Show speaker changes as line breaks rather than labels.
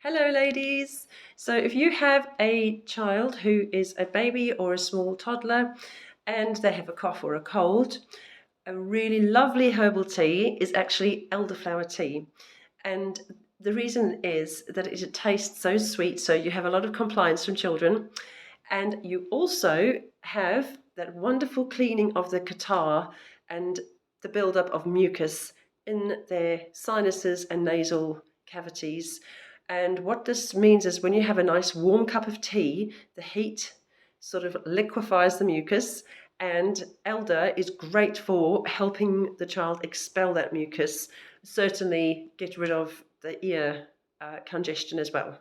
Hello, ladies. So, if you have a child who is a baby or a small toddler and they have a cough or a cold, a really lovely herbal tea is actually elderflower tea. And the reason is that it tastes so sweet, so you have a lot of compliance from children, and you also have that wonderful cleaning of the catarrh and the buildup of mucus in their sinuses and nasal cavities. And what this means is when you have a nice warm cup of tea, the heat sort of liquefies the mucus, and elder is great for helping the child expel that mucus, certainly get rid of the ear congestion as well.